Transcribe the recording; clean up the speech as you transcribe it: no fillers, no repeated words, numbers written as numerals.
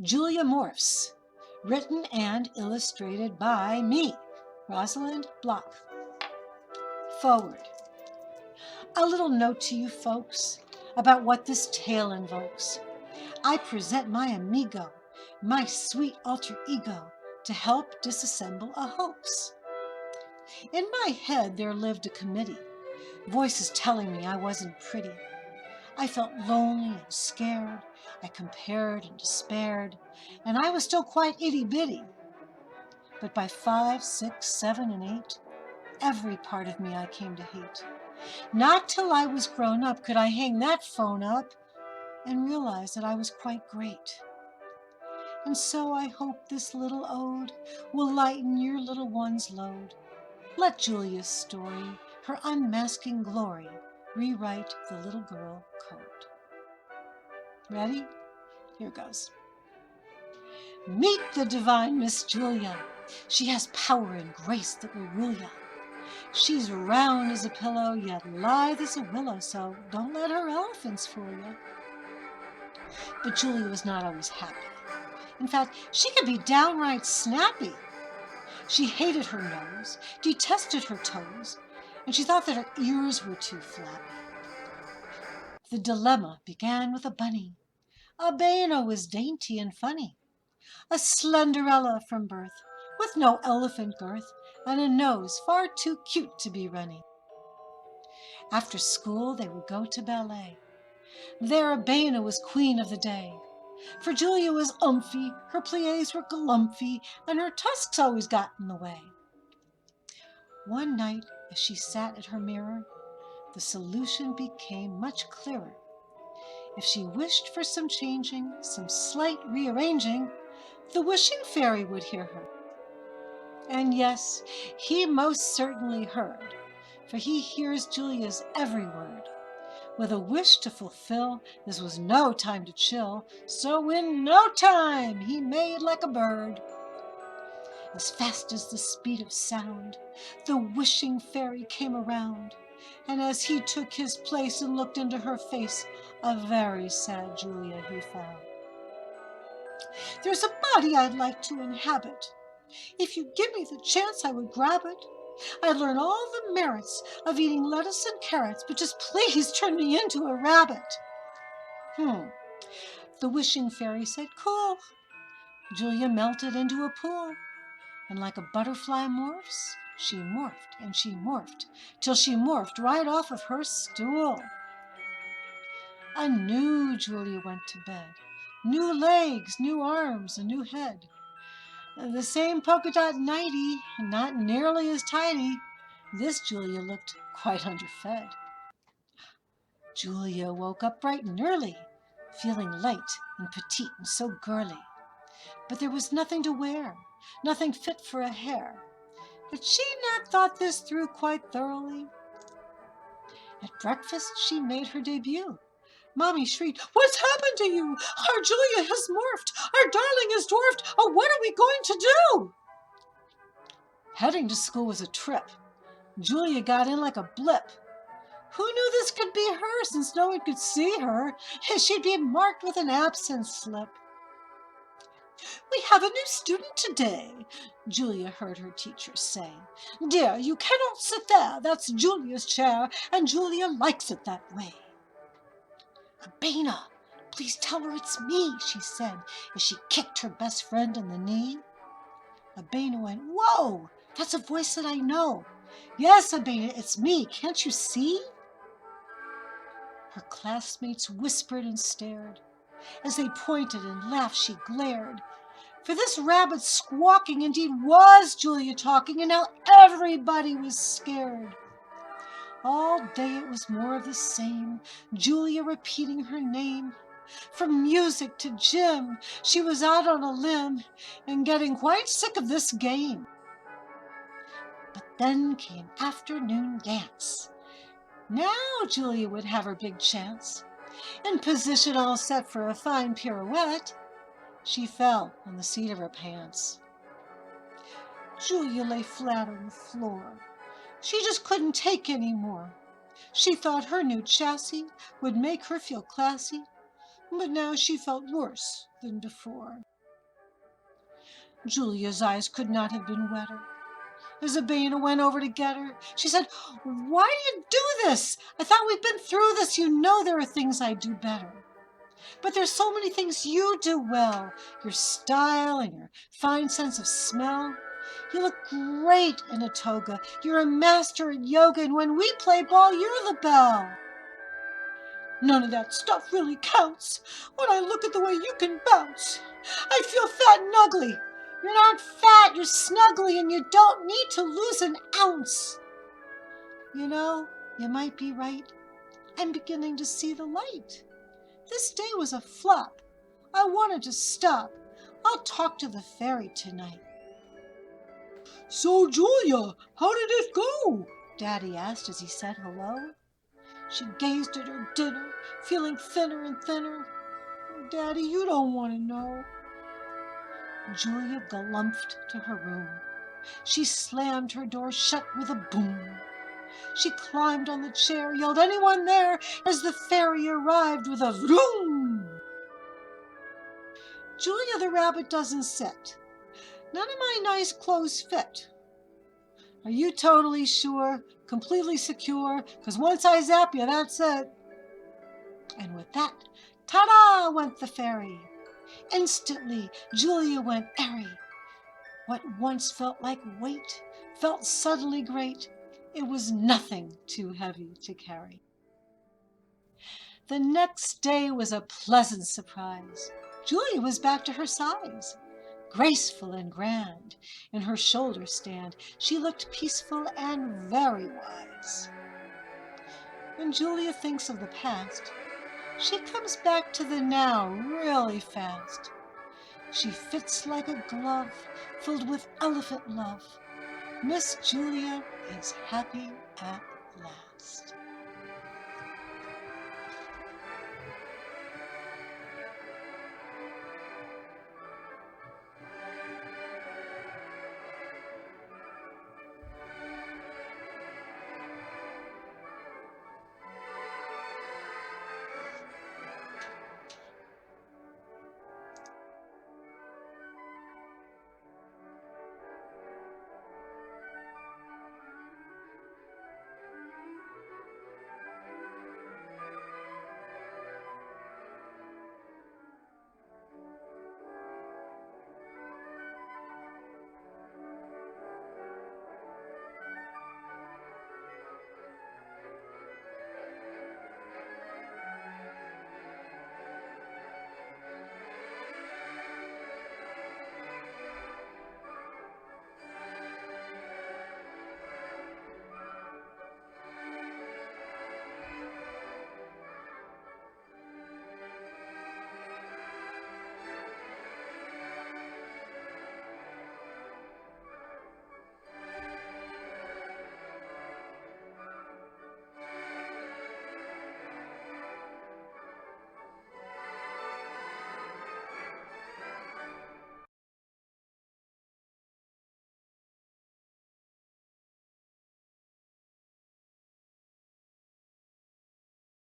Julia Morphs, written and illustrated by me, Rosalinde Block. Forward. A little note to you folks about what this tale invokes. I present my amigo, my sweet alter ego, to help disassemble a hoax. In my head there lived a committee, voices telling me I wasn't pretty. I felt lonely and scared. I compared and despaired, and I was still quite itty-bitty. But by 5, 6, 7, and 8, every part of me I came to hate. Not till I was grown up could I hang that phone up and realize that I was quite great. And so I hope this little ode will lighten your little one's load. Let Julia's story, her unmasking glory, rewrite the little girl code. Ready? Here goes. Meet the divine Miss Julia. She has power and grace that will rule ya. She's round as a pillow, yet lithe as a willow, so don't let her elephants fool ya. But Julia was not always happy. In fact, she could be downright snappy. She hated her nose, detested her toes, and she thought that her ears were too flappy. The dilemma began with a bunny. Abena was dainty and funny, a slenderella from birth, with no elephant girth, and a nose far too cute to be runny. After school they would go to ballet. There Abena was queen of the day, for Julia was umphy, her pliés were galumphy, and her tusks always got in the way. One night, as she sat at her mirror, the solution became much clearer. If she wished for some changing, some slight rearranging, the wishing fairy would hear her. And yes, he most certainly heard, for he hears Julia's every word. With a wish to fulfill, this was no time to chill, so in no time he made like a bird. As fast as the speed of sound, the wishing fairy came around, and as he took his place and looked into her face, a very sad Julia he found. There's a body I'd like to inhabit. If you give me the chance, I would grab it. I'd learn all the merits of eating lettuce and carrots, but just please turn me into a rabbit. The wishing fairy said, cool. Julia melted into a pool, and like a butterfly morphs, she morphed and she morphed, till she morphed right off of her stool. A new Julia went to bed. New legs, new arms, a new head. The same polka dot nightie, not nearly as tidy. This Julia looked quite underfed. Julia woke up bright and early, feeling light and petite and so girly. But there was nothing to wear, nothing fit for a hair. Had she not thought this through quite thoroughly? At breakfast she made her debut. Mommy shrieked, "What's happened to you? Our Julia has morphed. Our darling is dwarfed. Oh, what are we going to do?" Heading to school was a trip. Julia got in like a blip. Who knew this could be her, since no one could see her, and she'd be marked with an absence slip? "We have a new student today," Julia heard her teacher say. "Dear, you cannot sit there. That's Julia's chair, and Julia likes it that way." "Abena, please tell her it's me," she said, as she kicked her best friend in the knee. Abena went, "Whoa, that's a voice that I know." "Yes, Abena, it's me. Can't you see?" Her classmates whispered and stared. As they pointed and laughed, she glared. For this rabbit squawking indeed was Julia talking, and now everybody was scared. All day it was more of the same, Julia repeating her name. From music to gym, she was out on a limb and getting quite sick of this game. But then came afternoon dance. Now Julia would have her big chance. In position all set for a fine pirouette, she fell on the seat of her pants. Julia lay flat on the floor. She just couldn't take any more. She thought her new chassis would make her feel classy, but now she felt worse than before. Julia's eyes could not have been wetter. As Abena went over to get her, she said, "Why do you do this? I thought we'd been through this. You know there are things I do better. But there's so many things you do well. Your style and your fine sense of smell. You look great in a toga. You're a master at yoga, and when we play ball, you're the belle. None of that stuff really counts when I look at the way you can bounce. I feel fat and ugly. You're not fat, you're snuggly, and you don't need to lose an ounce. You know, you might be right. I'm beginning to see the light. This day was a flop. I wanted to stop. I'll talk to the fairy tonight." "So, Julia, how did it go?" Daddy asked as he said hello. She gazed at her dinner, feeling thinner and thinner. "Daddy, you don't want to know." Julia galumphed to her room. She slammed her door shut with a boom. She climbed on the chair, yelled, "Anyone there?" as the fairy arrived with a vroom. "Julia the rabbit doesn't sit. None of my nice clothes fit. Are you totally sure? Completely secure? 'Cause once I zap you, that's it." And with that, ta-da went the fairy. Instantly, Julia went airy. What once felt like weight felt suddenly great. It was nothing too heavy to carry. The next day was a pleasant surprise. Julia was back to her size. Graceful and grand, in her shoulder stand, she looked peaceful and very wise. When Julia thinks of the past, she comes back to the now really fast. She fits like a glove filled with elephant love. Miss Julia is happy at last.